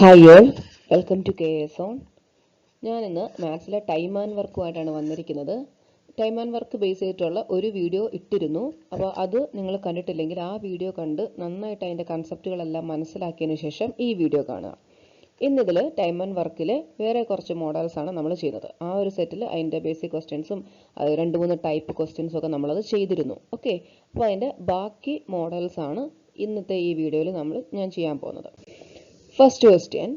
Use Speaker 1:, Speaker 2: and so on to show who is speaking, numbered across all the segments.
Speaker 1: Hi all, welcome to KS on. ഞാനിന്ന് മാത്സിലെ time and വർക്കുമായിട്ടാണ് വന്നിരിക്കുന്നത്. ടൈം ആൻഡ് വർക്ക് ബേസ് ചെയ്തിട്ടുള്ള ഒരു വീഡിയോ ഇട്ടിരുന്നു. അപ്പോൾ അത് നിങ്ങൾ കണ്ടിട്ടില്ലെങ്കിൽ ആ വീഡിയോ കണ്ട് നന്നായിട്ട് അതിൻ്റെ കൺസെപ്റ്റുകളെല്ലാം മനസ്സിലാക്കിയതിന് ശേഷം ഈ വീഡിയോ കാണുക. ഇന്നിതിൽ ടൈം ആൻഡ് വർക്കിൽ വേറെ കുറച്ച് മോഡൽസാണ് നമ്മൾ ചെയ്യുന്നത്. ആ ഒരു സെറ്റിൽ അതിൻ്റെ ബേസിക് ക്വസ്റ്റ്യൻസും 2-3 ടൈപ്പ് ക്വസ്റ്റ്യൻസും ഒക്കെ നമ്മളത് ചെയ്തിരുന്നു. ഓക്കെ, അപ്പോൾ അതിൻ്റെ ബാക്കി മോഡൽസാണ് ഇന്നത്തെ ഈ വീഡിയോയിൽ ഞാൻ ചെയ്യാൻ പോകുന്നത്. First question,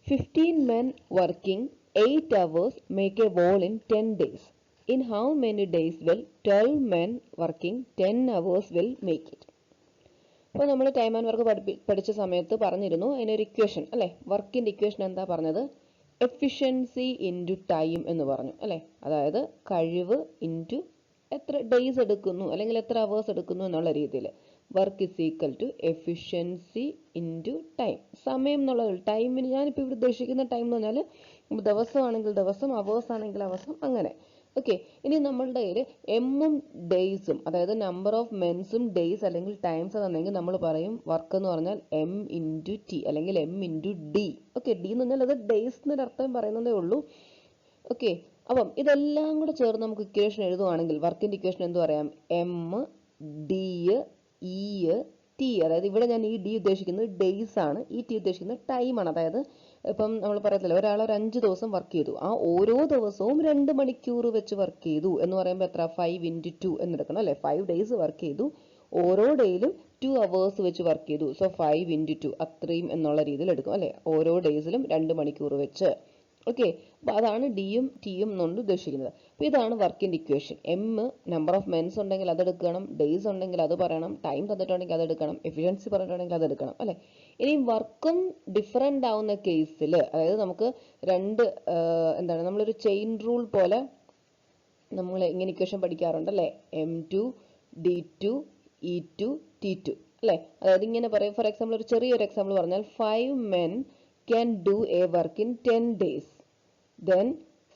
Speaker 1: 15 men working 8 hours make a wall in 10 days. In how many days will 12 men working 10 hours will make it? അപ്പോൾ നമ്മൾ ടൈം ആൻഡ് വർക്ക് പഠിച്ച സമയത്ത് പറഞ്ഞിരുന്നു അതിനൊരു ഇക്വേഷൻ അല്ലേ, വർക്കിൻ്റെ ഇക്വേഷൻ എന്താ പറഞ്ഞത്? എഫിഷ്യൻസി ഇൻറ്റു ടൈം എന്ന് പറഞ്ഞു അല്ലേ. അതായത് കഴിവ് ഇൻറ്റു എത്ര ഡേയ്സ് എടുക്കുന്നു അല്ലെങ്കിൽ എത്ര അവേഴ്സ് എടുക്കുന്നു എന്നുള്ള രീതിയിൽ work is equal to efficiency into time. സമയം എന്നുള്ളത് ടൈമിന് ഞാനിപ്പോൾ ഇവിടെ ഉദ്ദേശിക്കുന്ന ടൈം എന്ന് പറഞ്ഞാൽ ദിവസമാണെങ്കിൽ ദിവസം, അവേഴ്സ് ആണെങ്കിൽ അവേഴ്സും, അങ്ങനെ. ഓക്കെ, ഇനി നമ്മളുടെ കയ്യിൽ എമ്മും ഡേയ്സും അതായത് നമ്പർ ഓഫ് മെൻസും ഡേയ്സ് അല്ലെങ്കിൽ ടൈംസ് തന്നെങ്കിൽ നമ്മൾ പറയും വർക്ക് എന്ന് പറഞ്ഞാൽ എം ഇൻറ്റു ടി അല്ലെങ്കിൽ M into D. Okay, D എന്ന് പറഞ്ഞാൽ അത് ഡേയ്സ് എന്നൊരർത്ഥം പറയുന്നതേ ഉള്ളൂ. ഓക്കെ, അപ്പം ഇതെല്ലാം കൂടെ ചേർന്ന് നമുക്ക് ഇക്വേഷൻ എഴുതുവാണെങ്കിൽ വർക്കിൻ്റെ ഇക്വേഷൻ എന്ത് പറയാം? M D E T. അതായത് ഇവിടെ ഞാൻ ഈ ഡി ഉദ്ദേശിക്കുന്നത് ഡേയ്സ് ആണ്, ഈ ടി ഉദ്ദേശിക്കുന്നത് ടൈമാണ്. അതായത് ഇപ്പം നമ്മൾ പറയത്തില്ല ഒരാൾ ഒരു 5 ദിവസം വർക്ക് ചെയ്തു, ആ ഓരോ ദിവസവും 2 മണിക്കൂർ വെച്ച് വർക്ക് ചെയ്തു എന്ന് പറയുമ്പോൾ എത്ര? 5 × 2 എന്നെടുക്കണം അല്ലേ. 5 days വർക്ക് ചെയ്തു, ഓരോ ഡേയിലും 2 hours വെച്ച് വർക്ക് ചെയ്തു. സോ 5 × 2 അത്രയും എന്നുള്ള രീതിയിൽ എടുക്കും അല്ലേ, ഓരോ ഡേയ്സിലും 2 മണിക്കൂർ വെച്ച്. ഓക്കെ, അപ്പോൾ അതാണ് ഡിയും ടിയും എന്നുകൊണ്ട് ഉദ്ദേശിക്കുന്നത്. അപ്പോൾ ഇതാണ് വർക്കിൻ്റെ equation. M number of men's ഉണ്ടെങ്കിൽ അതെടുക്കണം, ഡേയ്സ് ഉണ്ടെങ്കിൽ അത് പറയണം, ടൈം തന്നിട്ടുണ്ടെങ്കിൽ അതെടുക്കണം, എഫിഷ്യൻസി പറഞ്ഞിട്ടുണ്ടെങ്കിൽ അതെടുക്കണം അല്ലേ. ഇനി വർക്കും ഡിഫറെൻ്റ് ആവുന്ന കേസിൽ, അതായത് നമുക്ക് എന്താണ് നമ്മളൊരു ചെയിൻ റൂൾ പോലെ നമ്മൾ ഇങ്ങനെ equation പഠിക്കാറുണ്ടല്ലേ, M2 D2 E2 T2 അല്ലേ. അതായത് ഇങ്ങനെ പറയും, ഫോർ എക്സാമ്പിൾ ഒരു ചെറിയൊരു എക്സാമ്പിൾ പറഞ്ഞാൽ 5 men can do a work in 10 days. Then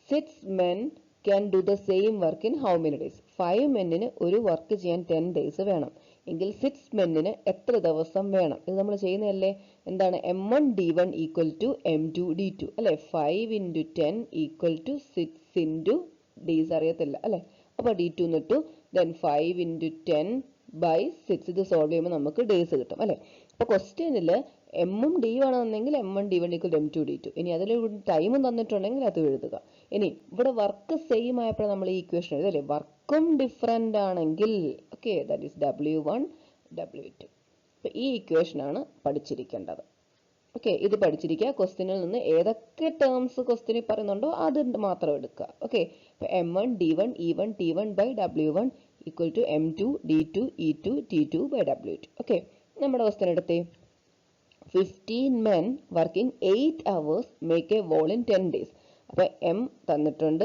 Speaker 1: 6 men can do the same work in how many days? 5 മെന്നിന് ഒരു വർക്ക് ചെയ്യാൻ 10 days വേണം എങ്കിൽ 6 മെന്നിന് എത്ര ദിവസം വേണം? ഇത് നമ്മൾ ചെയ്യുന്നതല്ലേ. എന്താണ്? M1 D1 equal to M2 D2 അല്ലേ. 5 × 10 ഈക്വൽ ടു 6 × ഡേയ്സ് അറിയത്തില്ല അല്ലേ. അപ്പോൾ D2 എന്നിട്ടു ദെൻ 5 × 10/6. ഇത് സോൾവ് ചെയ്യുമ്പോൾ നമുക്ക് ഡേയ്സ് കിട്ടും അല്ലേ. അപ്പോൾ ക്വസ്റ്റ്യനിൽ എമ്മും ഡിയും ആണെന്നുണ്ടെങ്കിൽ M1 D1 equal M2 D2. ഇനി അതിൽ ടൈമും തന്നിട്ടുണ്ടെങ്കിൽ അത് എഴുതുക. ഇനി ഇവിടെ വർക്ക് സെയിം ആയപ്പോൾ നമ്മൾ ഈ ഇക്വേഷൻ എഴുതല്ലേ. വർക്കും ഡിഫറെൻ്റ് ആണെങ്കിൽ okay, that is W1 W2. അപ്പോൾ ഈ ഇക്വേഷനാണ് പഠിച്ചിരിക്കേണ്ടത്. ഓക്കെ, ഇത് പഠിച്ചിരിക്കുക. ക്വസ്റ്റ്യനിൽ നിന്ന് ഏതൊക്കെ ടേംസ് ക്വസ്റ്റ്യനിൽ പറയുന്നുണ്ടോ അത് മാത്രം എടുക്കുക. ഓക്കെ, ഇപ്പോൾ M1 D1 E1 T1/W1 equal to M2 D2 E2 T2/W2. Okay, നമ്മുടെ ക്വസ്റ്റ്യൻ എടുത്തേ. 15 men working 8 hours make a wall in 10 days. അപ്പോൾ എം തന്നിട്ടുണ്ട്,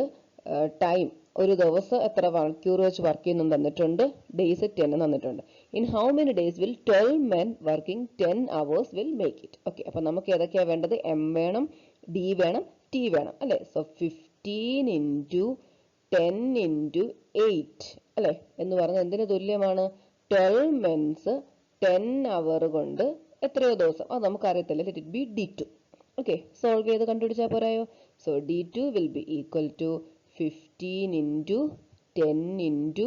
Speaker 1: ടൈം ഒരു ദിവസം എത്ര മണിക്കൂർ വെച്ച് വർക്ക് ചെയ്യുന്നു തന്നിട്ടുണ്ട്, ഡേയ്സ് 10 തന്നിട്ടുണ്ട്. In how many days will 12 men working 10 hours will make it? Okay, അപ്പോൾ നമുക്ക് ഏതൊക്കെയാണ് വേണ്ടത്? എം വേണം, ഡി വേണം, ടി വേണം അല്ലേ. സോ 15 × 10 × 8 അല്ലേ എന്ന് പറഞ്ഞാൽ എന്തിന് തുല്യമാണ്? 12 men 10 hour കൊണ്ട് എത്രയോ ദിവസം, അത് നമുക്ക് അറിയത്തില്ല. Let it be D2. Okay, solve ചെയ്ത് കണ്ടുപിടിച്ചാൽ പോരായോ. So D2 will be equal to 15 × 10 ×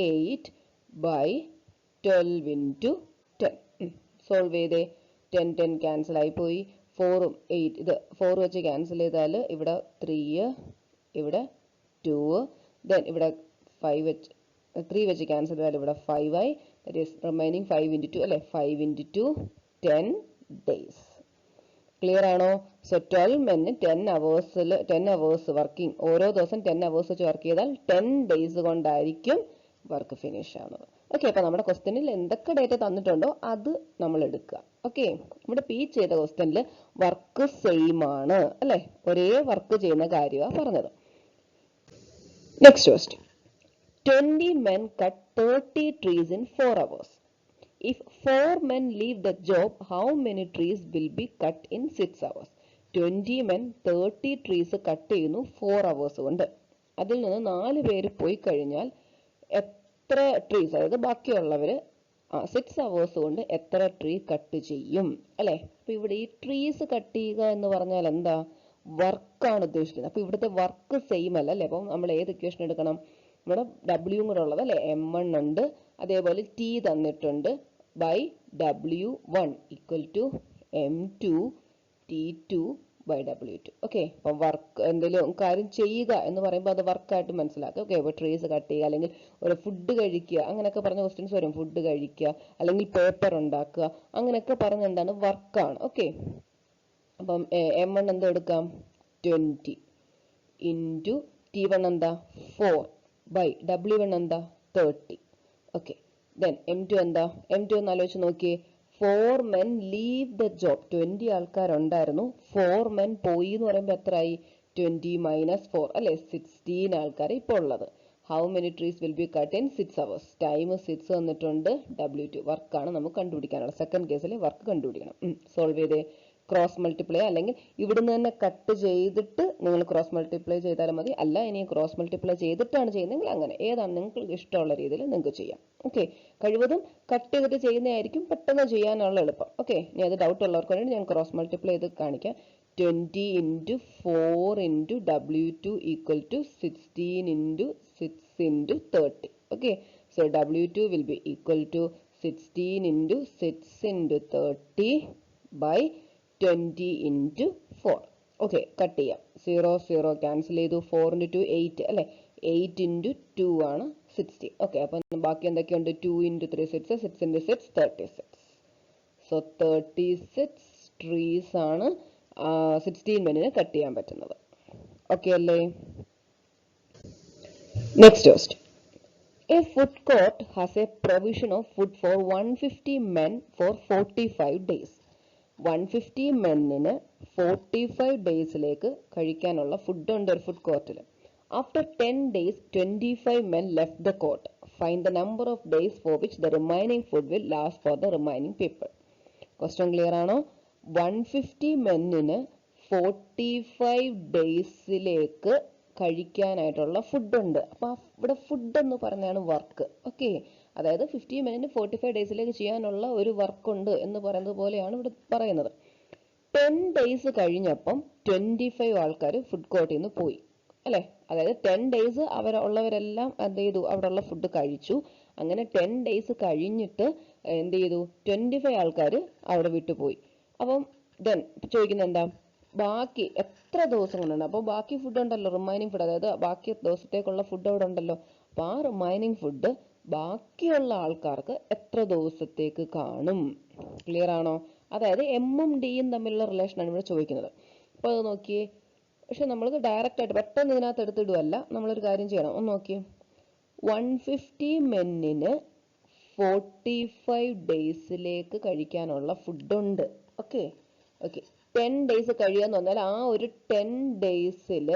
Speaker 1: 8/12 × 10. Solve ചെയ്തേ. 10 10 ക്യാൻസൽ ആയിപ്പോയി, 4ഉം 8 ഇത് 4 വെച്ച് ക്യാൻസൽ ചെയ്താൽ ഇവിടെ 3, ഇവിടെ 2, ദെൻ ഇവിടെ 5 വെച്ച് 3 വെച്ച് ക്യാൻസൽ ചെയ്താൽ ഇവിടെ 5 ആയി. ദാറ്റ് ഈസ് റിമൈനിങ് 5 × 2 അല്ലേ. 5 × 2 10 days. ക്ലിയർ ആണോ? സോ 12 മെന്ന് 10 hours വർക്കിംഗ്, ഓരോ ദിവസം 10 hours വെച്ച് വർക്ക് ചെയ്താൽ 10 days കൊണ്ടായിരിക്കും വർക്ക് ഫിനിഷ് ആവുന്നത്. ഓക്കെ, അപ്പോൾ നമ്മുടെ ക്വസ്റ്റ്യനിൽ എന്തൊക്കെ ഡേറ്റ തന്നിട്ടുണ്ടോ അത് നമ്മൾ എടുക്കുക. ഓക്കെ, ഇവിടെ പി ചെയ്ത ക്വസ്റ്റ്യനിൽ വർക്ക് സെയിം ആണ് അല്ലേ, ഒരേ വർക്ക് ചെയ്യുന്ന കാര്യമാണ് പറഞ്ഞത്. Next question, 20 men cut 30 trees in 4 hours. If 4 men leave the job, how many trees will be cut in 6 hours? 20 men 30 trees cut ചെയ്യുന്നു 4 hours കൊണ്ട്. അതിൽ നിന്ന് 4 പേര് പോയി കഴിഞ്ഞാൽ എത്ര ട്രീസ്, അതായത് ബാക്കിയുള്ളവർ 6 hours കൊണ്ട് എത്ര ട്രീ കട്ട് ചെയ്യും അല്ലേ? അപ്പൊ ഇവിടെ ഈ ട്രീസ് കട്ട് ചെയ്യുക എന്ന് പറഞ്ഞാൽ എന്താ? വർക്കാണ് ഉദ്ദേശിക്കുന്നത്. അപ്പൊ ഇവിടുത്തെ വർക്ക് സെയിം അല്ല അല്ലേ? അപ്പം നമ്മൾ ഏത് ഇക്വേഷൻ എടുക്കണം? ഇവിടെ W കൂടെ ഉള്ളത് അല്ലേ? M1 ഉണ്ട്, അതേപോലെ T തന്നിട്ടുണ്ട് by W1 equal to M2 T2 by W2. Okay, അപ്പം വർക്ക് എന്തെങ്കിലും കാര്യം ചെയ്യുക എന്ന് പറയുമ്പോൾ അത് വർക്കായിട്ട് മനസ്സിലാക്കുക. ഓക്കെ, അപ്പോൾ ട്രീസ് കട്ട് ചെയ്യുക, അല്ലെങ്കിൽ ഒരു ഫുഡ് കഴിക്കുക, അങ്ങനെയൊക്കെ പറഞ്ഞ ക്വസ്റ്റ്യൻസ് വരും. ഫുഡ് കഴിക്കുക, അല്ലെങ്കിൽ പേപ്പർ ഉണ്ടാക്കുക, അങ്ങനെയൊക്കെ പറഞ്ഞ എന്താണ്? വർക്കാണ്. ഓക്കെ, അപ്പം M1 എന്താ എടുക്കാം? 20 ഇൻറ്റു T1 എന്താ? 4 ബൈ W1 എന്താ? 30. ഓക്കെ, ദെൻ M2 എന്താ? M2 ഒന്ന് ആലോചിച്ച് നോക്കിയേ. 4 men leave the job. 20 ആൾക്കാരുണ്ടായിരുന്നു, 4 men പോയി എന്ന് പറയുമ്പോൾ എത്രയായി? 20 മൈനസ് 4 അല്ലെ? 16 ആൾക്കാർ ഇപ്പോൾ ഉള്ളത്. How many trees will be cut in 6 hours? Time 6 തന്നിട്ടുണ്ട്, W2 വർക്കാണ് നമുക്ക് കണ്ടുപിടിക്കാനുള്ളത്. സെക്കൻഡ് കേസിൽ വർക്ക് കണ്ടുപിടിക്കണം. സോൾവ് ചെയ്തേ. ക്രോസ് മൾട്ടിപ്ലൈ, അല്ലെങ്കിൽ ഇവിടുന്ന് തന്നെ കട്ട് ചെയ്തിട്ട് നിങ്ങൾ ക്രോസ് മൾട്ടിപ്ലൈ ചെയ്താലും മതി. അല്ല, ഇനി ക്രോസ് മൾട്ടിപ്ലൈ ചെയ്തിട്ടാണ് ചെയ്യുന്നതെങ്കിൽ അങ്ങനെ ഏതാണ് നിങ്ങൾക്ക് ഇഷ്ടമുള്ള രീതിയിൽ നിങ്ങൾക്ക് ചെയ്യാം. ഓക്കെ, കഴിവതും കട്ട് ചെയ്തിട്ട് ചെയ്യുന്നതായിരിക്കും പെട്ടെന്ന് ചെയ്യാനുള്ള എളുപ്പം. ഓക്കെ, ഇനി അത് ഡൗട്ട് ഉള്ളവർക്ക് വേണ്ടി ഞാൻ ക്രോസ് മൾട്ടിപ്ലൈ ചെയ്ത് കാണിക്കാം. 20 into 4 into W2 equal to 16 into 6 into 30. Okay, so W2 will be equal to 16 into 6 into 30 by 20 into 4. Okay, cut ചെയ്യാം. 0 0 ക്യാൻസൽ ചെയ്തു. 4 ഇൻറ്റു 2 8 അല്ലേ? 8 ഇൻറ്റു 2 ആണ് 60. ഓക്കെ, അപ്പം ബാക്കി എന്തൊക്കെയുണ്ട്? 2 ഇൻറ്റു 3 6, 6 ഇൻറ്റു 6 36. സോ 36 ട്രീസ് ആണ് 16 മെന്നിന് കട്ട് ചെയ്യാൻ പറ്റുന്നത്. ഓക്കെ അല്ലേ? Next question. A food court has a provision of food for 150 men for 45 days. 150 മെന്നിന് 45 ഡേയ്സിലേക്ക് കഴിക്കാനുള്ള ഫുഡ് ഉണ്ട് ഒരു ഫുഡ് കോർട്ടിൽ. After 10 days 25 men left the court. Find the number of days for which the remaining food will last for the remaining people. Question clear ആണോ? 150 മെന്നിന് 45 ഡേയ്സിലേക്ക് കഴിക്കാനായിട്ടുള്ള food ഉണ്ട്. അപ്പൊ ഇവിടെ food എന്ന് പറഞ്ഞാണ് വർക്ക്. ഓക്കെ, അതായത് 50 മിനിറ്റ് 45 ഡേയ്സിലേക്ക് ചെയ്യാനുള്ള ഒരു വർക്ക് ഉണ്ട് എന്ന് പറയുന്നത് പോലെയാണ് ഇവിടെ പറയുന്നത്. 10 ഡേയ്സ് കഴിഞ്ഞപ്പം 25 ആൾക്കാർ ഫുഡ് കോർട്ടിൽ നിന്ന് പോയി അല്ലെ? അതായത് 10 ഡേയ്സ് ഉള്ളവരെല്ലാം എന്ത് ചെയ്തു? അവിടെയുള്ള ഫുഡ് കഴിച്ചു. അങ്ങനെ 10 ഡേയ്സ് കഴിഞ്ഞിട്ട് എന്ത് ചെയ്തു? 25 ആൾക്കാർ അവിടെ വിട്ടുപോയി. അപ്പം ദെൻ ചോദിക്കുന്നത് എന്താ? ബാക്കി എത്ര ദിവസം കൊണ്ടുണ്ട്? അപ്പോൾ ബാക്കി ഫുഡ് ഉണ്ടല്ലോ, റിമൈനിങ് ഫുഡ്, അതായത് ബാക്കി ദിവസത്തേക്കുള്ള ഫുഡ് അവിടെ ഉണ്ടല്ലോ. അപ്പോൾ ആ റിമൈനിങ് ഫുഡ് ബാക്കിയുള്ള ആൾക്കാർക്ക് എത്ര ദിവസത്തേക്ക് കാണും? ക്ലിയർ ആണോ? അതായത് എമ്മും ഡിയും തമ്മിലുള്ള റിലേഷനാണ് ഇവിടെ ചോദിക്കുന്നത്. അപ്പോൾ അത് നോക്കിയേ. പക്ഷെ നമ്മൾക്ക് ഡയറക്റ്റ് ആയിട്ട് പെട്ടെന്ന് ഇതിനകത്ത് എടുത്തിടുവല്ല, നമ്മളൊരു കാര്യം ചെയ്യണം. ഒന്ന് നോക്കിയേ. 150 മെന്നിന് 45 ഡേയ്സിലേക്ക് കഴിക്കാനുള്ള ഫുഡുണ്ട്. ഓക്കെ ഓക്കെ 10 ഡേയ്സ് കഴിയാന്ന് പറഞ്ഞാൽ ആ ഒരു 10 ഡേയ്സിൽ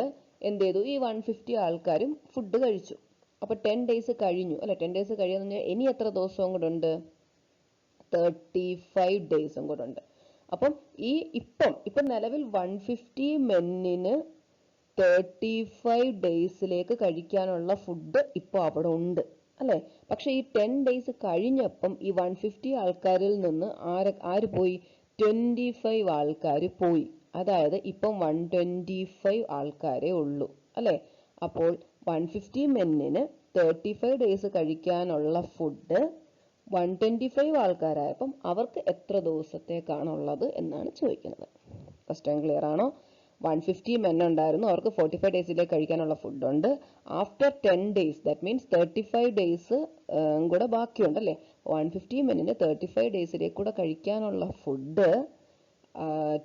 Speaker 1: എന്ത് ചെയ്തു? ഈ 150 ആൾക്കാരും ഫുഡ് കഴിച്ചു. അപ്പൊ 10 ഡേയ്സ് കഴിഞ്ഞു അല്ലെ? 10 ഡേയ്സ് കഴിയാന്ന് പറഞ്ഞാൽ ഇനി എത്ര ദിവസവും കൂടെ ഉണ്ട്? 35 ഡേയ്സും കൂടെ ഉണ്ട്. അപ്പം ഈ ഇപ്പം നിലവിൽ 150 മെന്നിന് 35 ഡേയ്സിലേക്ക് കഴിക്കാനുള്ള ഫുഡ് ഇപ്പോൾ അവിടെ ഉണ്ട് അല്ലെ? പക്ഷെ ഈ 10 ഡേയ്സ് കഴിഞ്ഞപ്പം ഈ 150 ആൾക്കാരിൽ നിന്ന് ആര് പോയി? 25 ആൾക്കാർ പോയി. അതായത് ഇപ്പം 125 ആൾക്കാരേ ഉള്ളൂ അല്ലെ? അപ്പോൾ 150 മെന്നിന് 35 ഡേയ്സ് കഴിക്കാനുള്ള ഫുഡ് 125 ആൾക്കാരായപ്പം അവർക്ക് എത്ര ദിവസത്തേക്കാണുള്ളത് എന്നാണ് ചോദിക്കുന്നത്. ക്വസ്റ്റ്യൻ ക്ലിയർ ആണോ? 150 മെൻ ഉണ്ടായിരുന്നു, അവർക്ക് 45 ഡേയ്സിലേക്ക് കഴിക്കാനുള്ള ഫുഡ് ഉണ്ട്. After 10 days, that means 35 days കൂടെ ബാക്കിയുണ്ട് അല്ലേ? 150 മെന്നിന് 35 ഡേയ്സിലേക്ക് കൂടെ കഴിക്കാനുള്ള ഫുഡ്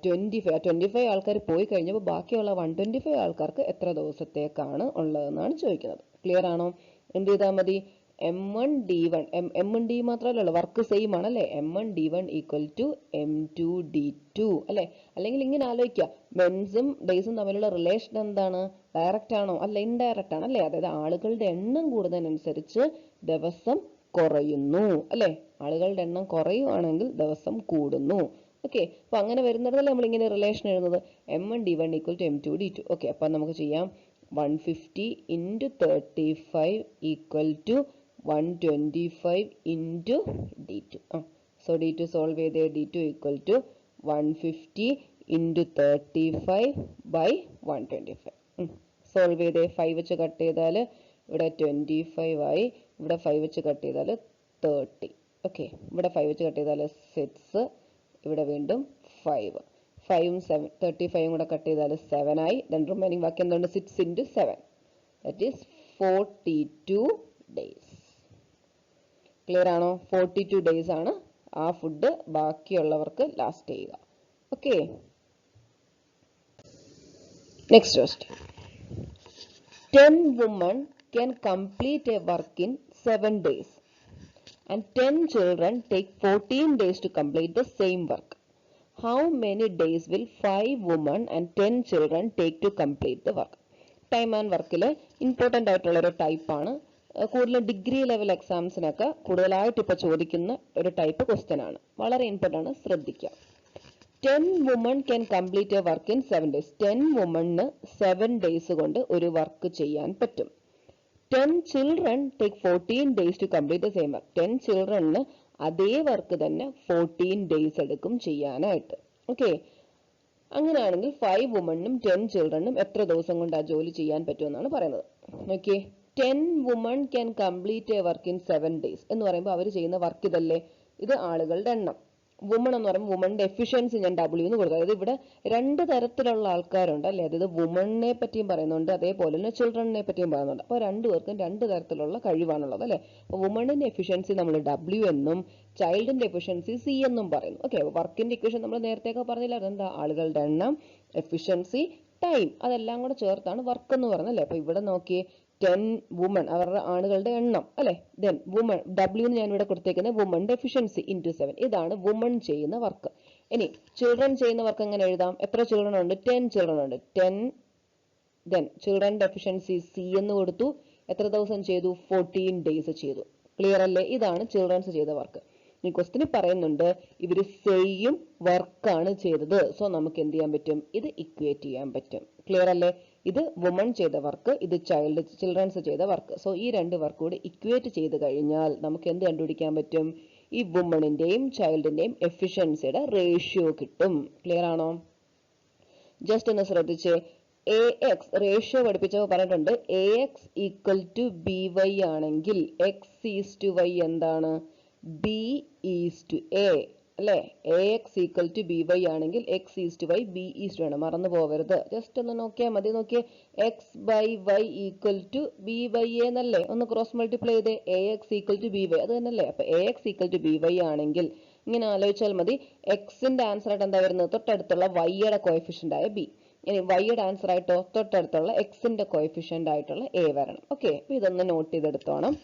Speaker 1: 25 ആൾക്കാർ പോയി കഴിഞ്ഞപ്പോൾ ബാക്കിയുള്ള 125 ആൾക്കാർക്ക് എത്ര ദിവസത്തേക്കാണ് ഉള്ളതെന്നാണ് ചോദിക്കുന്നത്. ക്ലിയർ ആണോ? എന്ത് ചെയ്താൽ മതി? M1 D1, M1 D മാത്രമല്ല വർക്ക് സെയിം ആണ് അല്ലേ? M1 D1 equal to M2 D2 അല്ലെ? അല്ലെങ്കിൽ ഇങ്ങനെ ആലോചിക്കുക, മെൻസും ഡേയ്സും തമ്മിലുള്ള റിലേഷൻ എന്താണ്? ഡയറക്റ്റ് ആണോ? അല്ല, ഇൻഡയറക്റ്റ് ആണ് അല്ലേ? അതായത് ആളുകളുടെ എണ്ണം കൂടുന്നതിനനുസരിച്ച് ദിവസം കുറയുന്നു അല്ലെ? ആളുകളുടെ എണ്ണം കുറയുവാണെങ്കിൽ ദിവസം കൂടുന്നു. ഓക്കെ, അപ്പൊ അങ്ങനെ വരുന്നിടത്തല്ലേ നമ്മൾ ഇങ്ങനെ റിലേഷൻ എഴുതുന്നത്. M1 D1 equal to M2 D2. Okay, അപ്പൊ നമുക്ക് ചെയ്യാം. 150 into 35 equal to 125 into d2. So d2 solve ചെയ്തേ, d2 equal to 150 into 35 by 125. Solve ചെയ്തേ, 5 വെച്ച് കട്ട് ചെയ്താൽ ഇവിടെ 25 ആയി, ഇവിടെ 5 വെച്ച് കട്ട് ചെയ്താൽ 30. ഓക്കെ, ഇവിടെ 5 വെച്ച് കട്ട് ചെയ്താൽ 6, ഇവിടെ വീണ്ടും 5. 5ഉം 7, 35ഉം കൂടെ കട്ട് ചെയ്താൽ 7 ആയി. ദെൻ റിമൈനിങ് ബാക്കി എന്തുകൊണ്ട്? 6 into 7, that is 42 days. Clear ആണോ? 42 days ആണ് ആ ഫുഡ് ബാക്കിയുള്ളവർക്ക് ലാസ്റ്റ് ചെയ്യുക. Okay, next question. 10 women can complete a work in 7 days and 10 children take 14 days to complete the same work. How many days will 5 women and 10 children take to complete the work? Time and വർക്കിൽ important ആയിട്ടുള്ള ഒരു ടൈപ്പാണ്. കൂടുതലും degree level എക്സാംസിനൊക്കെ കൂടുതലായിട്ട് ഇപ്പോൾ ചോദിക്കുന്ന ഒരു type question ആണ്. വളരെ ഇമ്പോർട്ടൻ്റ് ആണ്, ശ്രദ്ധിക്കുക. 10 women can complete a work in 7 days. 10 womenന് 7 days കൊണ്ട് ഒരു വർക്ക് ചെയ്യാൻ പറ്റും. 10 children take 14 days to complete the same work. 10 childrenന് അതേ വർക്ക് തന്നെ 14 days എടുക്കും ചെയ്യാനായിട്ട്. ഓക്കെ, അങ്ങനെയാണെങ്കിൽ 5 womenനും 10 childrenനും എത്ര ദിവസം കൊണ്ട് ആ ജോലി ചെയ്യാൻ പറ്റുമെന്നാണ് പറയുന്നത്. Okay, 10 women can complete a work in 7 days എന്ന് പറയുമ്പോൾ അവർ ചെയ്യുന്ന വർക്ക് ഇതല്ലേ, ഇത് ആളുകളുടെ എണ്ണം. വുമൺ എന്ന് പറയുമ്പോൾ വുമണിന്റെ എഫിഷ്യൻസി ഞാൻ W എന്ന് കൊടുക്കുക. അതായത് ഇവിടെ 2 തരത്തിലുള്ള ആൾക്കാരുണ്ട് അല്ലേ, അതായത് വുമണിനെ പറ്റിയും പറയുന്നുണ്ട്, അതേപോലെ തന്നെ ചിൽഡ്രനെ പറ്റിയും പറയുന്നുണ്ട്. അപ്പോൾ 2 പേർക്കും 2 തരത്തിലുള്ള കഴിവാണുള്ളത് അല്ലേ. അപ്പോൾ വുമണിന്റെ എഫിഷ്യൻസി നമ്മൾ W എന്നും ചൈൽഡിന്റെ എഫിഷ്യൻസി C എന്നും പറയുന്നു. ഓക്കെ, വർക്കിന്റെ ഇക്വേഷൻ നമ്മൾ നേരത്തെയൊക്കെ പറഞ്ഞില്ലായിരുന്നു, എന്താ? ആളുകളുടെ എണ്ണം, എഫിഷ്യൻസി, ടൈം, അതെല്ലാം കൂടെ ചേർത്താണ് വർക്ക് എന്ന് പറയുന്നത് അല്ലേ. അപ്പോൾ ഇവിടെ നോക്കിയേ, 10 വുമൺ അവരുടെ ആളുകളുടെ എണ്ണം അല്ലെ. ദെൻ വുമൺ W ഞാൻ ഇവിടെ കൊടുത്തേക്കുന്നത് വുമണിന്റെ എഫിഷ്യൻസി ഇൻറ്റു 7, ഇതാണ് വുമൺ ചെയ്യുന്ന വർക്ക്. ഇനി ചിൽഡ്രൻ ചെയ്യുന്ന വർക്ക് എങ്ങനെ എഴുതാം? എത്ര ചിൽഡ്രൻ ഉണ്ട്? 10 ചിൽഡ്രൻ ഉണ്ട്. 10 ദെൻ ചിൽഡ്രന്റെ എഫിഷ്യൻസി C എന്ന് കൊടുത്തു. എത്ര ദിവസം ചെയ്തു? 14 days ചെയ്തു. ക്ലിയർ അല്ലേ? ഇതാണ് ചിൽഡ്രൻസ് ചെയ്ത വർക്ക്. ഈ ക്വസ്റ്റിന് പറയുന്നുണ്ട് ഇവര് സെയിം വർക്കാണ് ചെയ്തത്. സോ നമുക്ക് എന്ത് ചെയ്യാൻ പറ്റും? ഇത് ഇക്വേറ്റ് ചെയ്യാൻ പറ്റും. ക്ലിയർ അല്ലേ? ഇത് വുമൺ ചെയ്ത വർക്ക്, ഇത് ചിൽഡ്രൻസ് ചെയ്ത വർക്ക്. സോ ഈ 2 വർക്ക് കൂടി ഇക്വേറ്റ് ചെയ്ത് കഴിഞ്ഞാൽ നമുക്ക് എന്ത് കണ്ടുപിടിക്കാൻ പറ്റും? ഈ വുമണിന്റെയും ചൈൽഡിന്റെയും എഫിഷ്യൻസിയുടെ റേഷ്യോ കിട്ടും. ക്ലിയർ ആണോ? ജസ്റ്റ് ഒന്ന് ശ്രദ്ധിച്ചേ. AX റേഷ്യോ പഠിപ്പിച്ചപ്പോൾ പറഞ്ഞിട്ടുണ്ട് AX ഈക്വൽ ടു BY ആണെങ്കിൽ X:Y എന്താണ്? B:A അല്ലേ. AX ഈക്വൽ ടു BY ആണെങ്കിൽ X:Y B:1 ആണ്. മറന്നു പോകരുത്. ജസ്റ്റ് ഒന്ന് നോക്കിയാൽ മതി. നോക്കിയേ, X/Y ഈക്വൽ ടു B/A എന്നല്ലേ. ഒന്ന് ക്രോസ് മൾട്ടിപ്ലൈ ചെയ്തേ. AX ഈക്വൽ ടു BY അത് തന്നെയല്ലേ. അപ്പൊ AX ഈക്വൽ ടു BY ആണെങ്കിൽ ഇങ്ങനെ ആലോചിച്ചാൽ മതി. Xന്റെ ആൻസർ ആയിട്ട് എന്താ വരുന്നത്? തൊട്ടടുത്തുള്ള Yയുടെ കോഎഫിഷ്യന്റ് ആയ B. ഇനി Yയുടെ ആൻസർ ആയിട്ടോ തൊട്ടടുത്തുള്ള Xന്റെ കോഎഫിഷ്യന്റ് ആയിട്ടുള്ള A വരണം. ഓക്കെ, അപ്പൊ ഇതൊന്ന് നോട്ട് ചെയ്തെടുത്തോണം.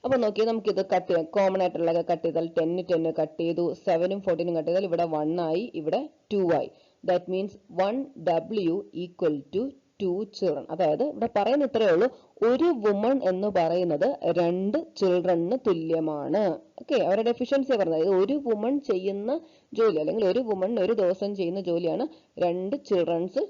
Speaker 1: അപ്പൊ നോക്കി നമുക്കിത് കട്ട് ചെയ്യാം. കോമൺ ആയിട്ടുള്ള കട്ട് ചെയ്താൽ 10 കട്ട് ചെയ്തു, 7ഉം 14ഉം കട്ട് ചെയ്താൽ ഇവിടെ 1 ആയി, ഇവിടെ 2 ആയി. That means 1W equal to 2 children. അതായത് ഇവിടെ പറയുന്ന ഇത്രയേ ഉള്ളൂ, ഒരു വുമൺ എന്ന് പറയുന്നത് 2 ചിൽഡ്രന് തുല്യമാണ്. ഓക്കെ, അവരുടെ എഫിഷ്യൻസി പറഞ്ഞത് ഒരു വുമൺ ചെയ്യുന്ന ജോലി അല്ലെങ്കിൽ ഒരു വുമൺ ഒരു ദിവസം ചെയ്യുന്ന ജോലിയാണ് 2 ചിൽഡ്രൻസ്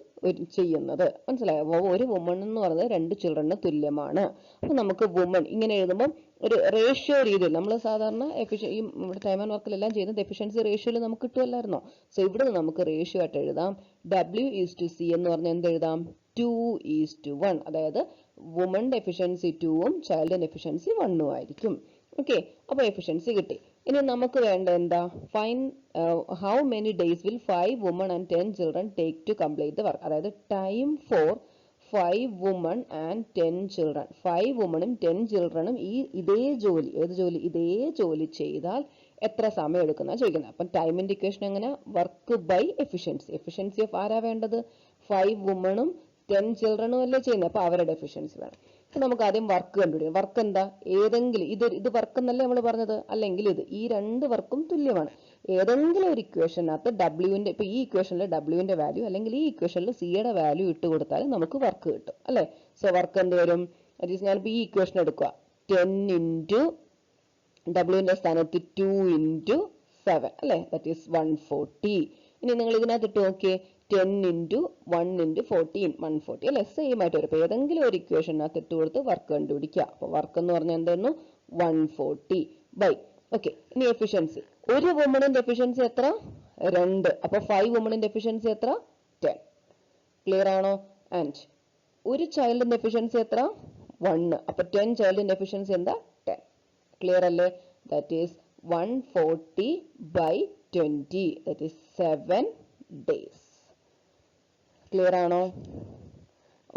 Speaker 1: ചെയ്യുന്നത്. മനസ്സിലായോ? ഒരു വുമൺ എന്ന് പറയുന്നത് 2 ചിൽഡ്രന് തുല്യമാണ്. അപ്പൊ നമുക്ക് വുമൺ ഇങ്ങനെ എഴുതുമ്പോൾ ഒരു റേഷ്യോ രീതിയിൽ നമ്മൾ സാധാരണ ഈ ടൈം ആൻഡ് വർക്കിലെല്ലാം ചെയ്യുന്നത് എഫിഷ്യൻസി റേഷ്യോയിൽ നമുക്ക് കിട്ടുമല്ലായിരുന്നോ? സോ ഇവിടെ നമുക്ക് റേഷ്യോ ആയിട്ട് എഴുതാം. W:C എന്ന് പറഞ്ഞാൽ എന്ത് എഴുതാം? 2:1. അതായത് വുമണിന്റെ എഫിഷ്യൻസി 2ഉം ചൈൽഡിന്റെ എഫിഷ്യൻസി 1ഉം ആയിരിക്കും. ഓക്കെ, അപ്പൊ എഫിഷ്യൻസി കിട്ടി. ഇനി നമുക്ക് വേണ്ട എന്താ? Find how many days will 5 women and 10 children take to complete the work. അതായത് time for 5 women and 10 children. 5 womenും 10 childrenും ഇതേ ജോലി, ഏത് ജോലി? ഇതേ ജോലി ചെയ്താൽ എത്ര സമയം എടുക്കുന്ന ചോദിക്കുന്നത്. അപ്പം ടൈമിന്റെ ഇക്വേഷൻ എങ്ങനെ? Work by efficiency. Efficiency of ആരാ വേണ്ടത്? 5 womenും 10 childrenും അല്ലേ ചെയ്യുന്നത്. അപ്പൊ അവരുടെ എഫിഷ്യൻസി വേണം. അപ്പൊ നമുക്ക് ആദ്യം വർക്ക് കണ്ടുപിടിക്കാം. വർക്ക് എന്താ? ഏതെങ്കിലും ഇത് വർക്ക് എന്നല്ലേ നമ്മൾ പറഞ്ഞത്, അല്ലെങ്കിൽ ഈ 2 വർക്കും തുല്യമാണ്. ഏതെങ്കിലും ഒരു ഇക്വേഷനകത്ത് Wന്റെ, ഇപ്പൊ ഈ ഇക്വേഷനിൽ Wന്റെ വാല്യൂ അല്ലെങ്കിൽ ഈ ഇക്വേഷനിൽ Cയുടെ വാല്യൂ ഇട്ട് കൊടുത്താൽ നമുക്ക് വർക്ക് കിട്ടും അല്ലെ. സോ വർക്ക് എന്ത് വരും? ഞാനിപ്പോ ഈ ഇക്വേഷൻ എടുക്കുക. 10 into Wന്റെ സ്ഥാനത്ത് 2 into 7 അല്ലെ, ദാറ്റ് ഈസ് 140. ഇനി നിങ്ങൾ ഇതിനകത്ത് ഇട്ട് നോക്കിയേ, 10 into 1 into 14 140 അല്ലെ. സെയിം ആയിട്ട് വരും. ഏതെങ്കിലും ഒരു ഇക്വേഷനകത്ത് ഇട്ട് കൊടുത്ത് വർക്ക് കണ്ടുപിടിക്കുക. അപ്പൊ വർക്ക് എന്ന് പറഞ്ഞാൽ എന്തായിരുന്നു? 140 ബൈ. ഓക്കെ, ഇനി എഫിഷ്യൻസി. ഒരു വുമണിന്റെ എഫിഷ്യൻസി എത്ര? 2. അപ്പൊ 5 വുമണിന്റെ എഫിഷ്യൻസി എത്ര? 10. ക്ലിയർ ആണോ? ആൻഡ് ഒരു ചൈൽഡിന്റെ എഫിഷ്യൻസി എത്ര? 1. അപ്പൊ 10 ചൈൽഡിന്റെ എഫിഷ്യൻസി എന്താ? 10. ക്ലിയർ അല്ലേ? That is 140 by 20, that is 7 days. Clear ആണോ?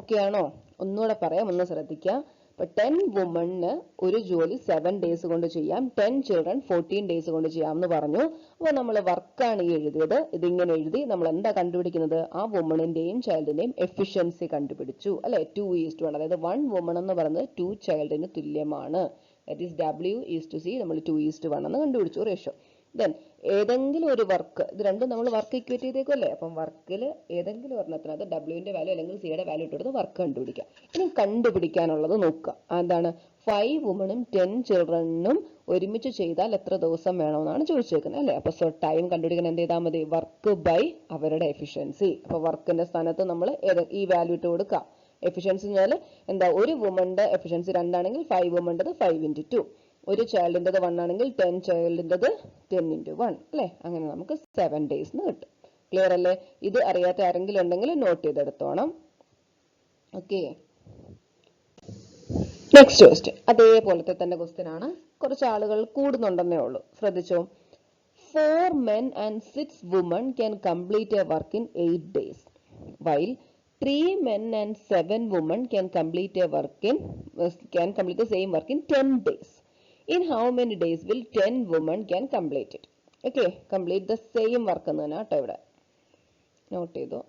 Speaker 1: ഓക്കെ ആണോ? ഒന്നുകൂടെ പറയാം, ഒന്ന് ശ്രദ്ധിക്കുക. ഇപ്പൊ 10 വുമണിന് ഒരു ജോലി 7 ഡേയ്സ് കൊണ്ട് ചെയ്യാം, 10 ചിൽഡ്രൻ 14 ഡേയ്സ് കൊണ്ട് ചെയ്യാം എന്ന് പറഞ്ഞു. അപ്പൊ നമ്മൾ വർക്കാണ് ഈ എഴുതിയത്. ഇതിങ്ങനെ എഴുതി നമ്മൾ എന്താ കണ്ടുപിടിക്കുന്നത്? ആ വുമണിന്റെയും ചൈൽഡിന്റെയും എഫിഷ്യൻസി കണ്ടുപിടിച്ചു അല്ലെ? 2:1. അതായത് 1 വുമൺ എന്ന് പറയുന്നത് 2 ചൈൽഡിന് തുല്യമാണ്. That is W:C. നമ്മൾ 2:1 എന്ന് കണ്ടുപിടിച്ചു റേഷ്യോ. ദെൻ ഏതെങ്കിലും ഒരു വർക്ക്, ഇത് രണ്ടും നമ്മൾ വർക്ക് ഇക്വേറ്റ് ചെയ്തേക്കുമല്ലേ? അപ്പം വർക്കിൽ ഏതെങ്കിലും ഒരെണ്ണത്തിനകത്ത് ഡബ്ല്യുവിന്റെ വാല്യൂ അല്ലെങ്കിൽ സിയുടെ വാല്യൂ ഇട്ടെടുത്ത് വർക്ക് കണ്ടുപിടിക്കാം. ഇനി കണ്ടുപിടിക്കാനുള്ളത് നോക്കുക. എന്താണ്? 5 വുമണും 10 ചിൽഡ്രനും ഒരുമിച്ച് ചെയ്താൽ എത്ര ദിവസം വേണമെന്നാണ് ചോദിച്ചേക്കുന്നത് അല്ലേ? അപ്പൊ സോ ടൈം കണ്ടുപിടിക്കാൻ എന്ത് ചെയ്താൽ മതി? വർക്ക് ബൈ അവരുടെ എഫിഷ്യൻസി. അപ്പൊ വർക്കിന്റെ സ്ഥാനത്ത് നമ്മൾ ഈ വാല്യൂ ഇട്ട് കൊടുക്കാം. എഫിഷ്യൻസി എന്നാൽ എന്താ? ഒരു വുമന്റെ എഫിഷ്യൻസി 2 ആണെങ്കിൽ 5 വുമൻ്റെത് 5 × 2. ഒരു ചൈൽഡിൻ്റെത് 1 ആണെങ്കിൽ 10 ചൈൽഡിൻ്റെത് 10 × 1 അല്ലേ? അങ്ങനെ നമുക്ക് 7 days എന്ന് കിട്ടും. ക്ലിയർ അല്ലേ? ഇത് അറിയാത്ത ആരെങ്കിലും ഉണ്ടെങ്കിൽ നോട്ട് ചെയ്തെടുത്തോണം. ഓക്കെ, നെക്സ്റ്റ് ക്വസ്റ്റ്യൻ അതേപോലത്തെ തന്നെ ക്വസ്റ്റ്യൻ ആണ്. കുറച്ച് ആളുകൾ കൂടുന്നുണ്ടെന്നേ ഉള്ളൂ. ശ്രദ്ധിച്ചോ. 4 men and 6 women can complete a work in 8 days, while 3 men and 7 women can complete the same work in 10 days. In how many days will 10 women can complete it? Okay, complete the same work എന്ന് തന്നെ കേട്ടോ ഇവിടെ not ചെയ്തോ.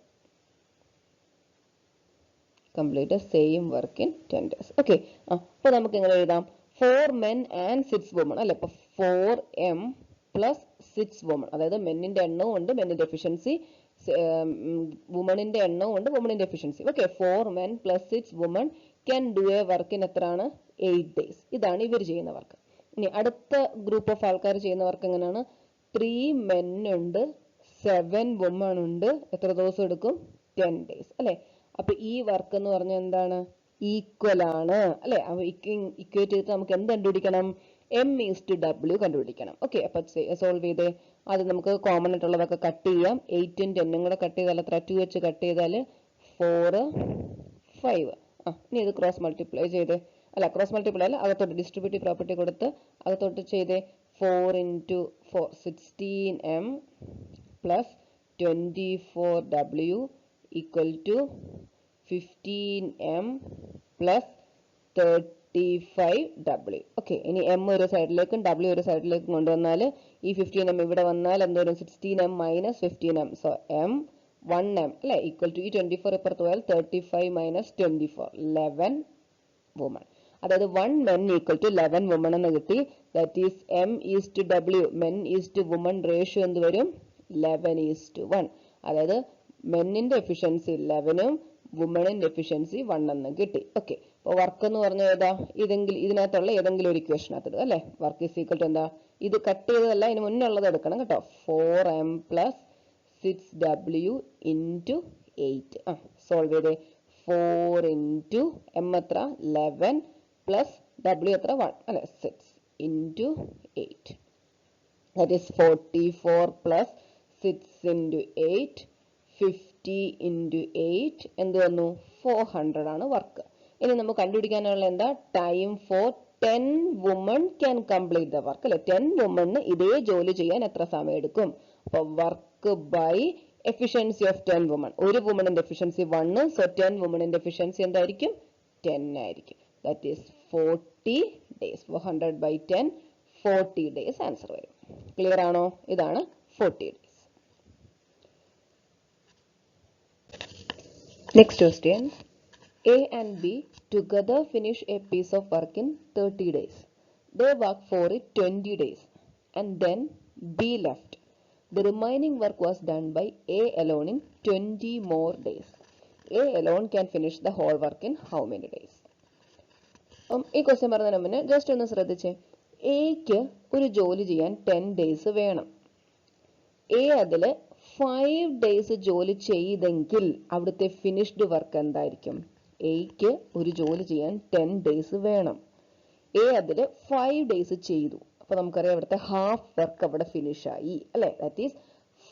Speaker 1: complete the same work in 10 days. Okay, അപ്പോൾ നമുക്ക് എങ്ങനെ എഴുതാം? 4 men and 6 women അല്ലെ? അപ്പോൾ 4m plus 6 women, അതായത് മെന്നിന്റെ എണ്ണവും ഉണ്ട്, മെന്നിന്റെ എഫിഷ്യൻസി, വുമണിന്റെ എണ്ണവും ഉണ്ട്, വുമണിന്റെ efficiency. Okay, 4 men plus 6 women can do a work in എത്രയാണ്? 8 days. ഇതാണ് ഇവർ ചെയ്യുന്ന വർക്ക്. ഇനി അടുത്ത ഗ്രൂപ്പ് ഓഫ് ആൾക്കാർ ചെയ്യുന്ന വർക്ക് എങ്ങനെയാണ്? 3 men ഉണ്ട്, 7 women ഉണ്ട്. എത്ര ദിവസം എടുക്കും? 10 days അല്ലെ? അപ്പൊ ഈ വർക്ക് എന്ന് പറഞ്ഞാൽ എന്താണ്? ഈക്വൽ ആണ് അല്ലെ? അപ്പൊ ഇക്വേറ്റ് ചെയ്തിട്ട് നമുക്ക് എന്ത് കണ്ടുപിടിക്കണം? M:W കണ്ടുപിടിക്കണം. ഓക്കെ, അപ്പൊ സോൾവ് ചെയ്തേ. അത് നമുക്ക് കോമൺ ആയിട്ടുള്ളതൊക്കെ കട്ട് ചെയ്യാം. 8ഉം 10ഉം കൂടെ കട്ട് ചെയ്താൽ എത്ര? 2 വെച്ച് കട്ട് ചെയ്താൽ 4 5. ഇനി ഇത് ക്രോസ് മൾട്ടിപ്ലൈ ചെയ്തേ. അല്ല, ക്രോസ് മൾട്ടിപ്ലൈ അല്ല, അകത്തോട്ട് ഡിസ്ട്രിബ്യൂട്ടീവ് പ്രോപ്പർട്ടി കൊടുത്ത് അകത്തോട്ട് ചെയ്തേ. 4 × 4 16m plus 24w equal to 15m plus 35w. Okay, ഇനി m ഒരു സൈഡിലേക്കും w ഒരു സൈഡിലേക്കും കൊണ്ടുവന്നാൽ ഈ 15m ഇവിടെ വന്നാൽ എന്തോരും? 16m minus 15m. So m 1m അല്ലെ? ഈക്വൽ ടു ഈ 24 ഇപ്പുറത്ത് പോയാൽ 35 minus 24 11 women. അതായത് 1 men equal to 11 women എന്ന് കിട്ടി. That is M:W, men is to women ratio എന്ത് വരും? 11:1. അതായത് മെന്നിന്റെ എഫിഷ്യൻസി 11ഉം വുമണിന്റെ എഫിഷ്യൻസി 1 എന്ന് കിട്ടി. ഓക്കെ, അപ്പോൾ വർക്ക് എന്ന് പറഞ്ഞാൽ ഏതാ? ഇതിനകത്തുള്ള ഏതെങ്കിലും ഒരു ഇക്വേഷനകത്ത് അല്ലെ? വർക്ക് ഈസ് ഈക്വൽ ടു എന്താ? ഇത് കട്ട് ചെയ്തതല്ല, ഇതിന് മുന്നുള്ളത് എടുക്കണം കേട്ടോ. 4m plus 6w into 8. Solve ചെയ്തേ. 4 into m എത്ര? 11 plus w എത്ര? 1 അല്ലെ? 6 into 8. That is 44 plus 6 into 8, 50 into 8 എന്ത് വന്നു? 400 ആണ് വർക്ക്. ഇനി നമുക്ക് കണ്ടുപിടിക്കാനുള്ള എന്താ? Time for 10 women can complete the work അല്ലെ? 10 women ഇതേ ജോലി ചെയ്യാൻ എത്ര സമയം എടുക്കും? അപ്പൊ work by efficiency of 10 women. ഒരു വുമണിന്റെ എഫിഷ്യൻസി 1, സോ 10 വുമണിന്റെ എഫിഷ്യൻസി എന്തായിരിക്കും? 10 ആയിരിക്കും. That is 40 days. 400 by 10 40 days answer വരും. ക്ലിയർ ആണോ? ഇതാണ് 40 days. Next question. A and B together finish a piece of work in 30 days. They work for it 20 days and then B left. The remaining work was done by A alone in 20 more days. A alone can finish the whole work in how many days? ഈ question പറഞ്ഞതിന് മുന്നേ just ഒന്ന് ശ്രദ്ധിച്ചേ. എക്ക് ഒരു ജോലി ചെയ്യാൻ 10 days വേണം. എ അതില് 5 days ജോലി ചെയ്തെങ്കിൽ അവിടുത്തെ ഫിനിഷ്ഡ് വർക്ക് എന്തായിരിക്കും? എക്ക് ഒരു ജോലി ചെയ്യാൻ 10 days വേണം. എ അതിൽ 5 ഡേയ്സ് ചെയ്തു. അപ്പൊ നമുക്കറിയാം ഇവിടുത്തെ ഹാഫ് വർക്ക് അവിടെ ഫിനിഷ് ആയി അല്ലെ. ദാറ്റ് ഈസ്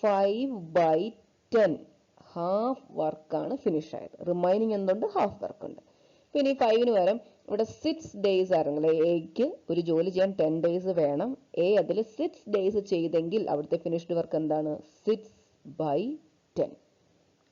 Speaker 1: 5/10 ഹാഫ് വർക്കാണ് ഫിനിഷ് ആയത്. റിമൈനിങ് എന്തുണ്ട്? ഹാഫ് വർക്ക് ഉണ്ട്. പിന്നെ ഈ 5ന് പകരം ഇവിടെ 6 ഡേയ്സ് ആയിരുന്നല്ലേ. എക്ക് ഒരു ജോലി ചെയ്യാൻ 10 ഡേയ്സ് വേണം. എ അതിൽ 6 ഡേയ്സ് ചെയ്തെങ്കിൽ അവിടുത്തെ ഫിനിഷ്ഡ് വർക്ക് എന്താണ്? 6/10.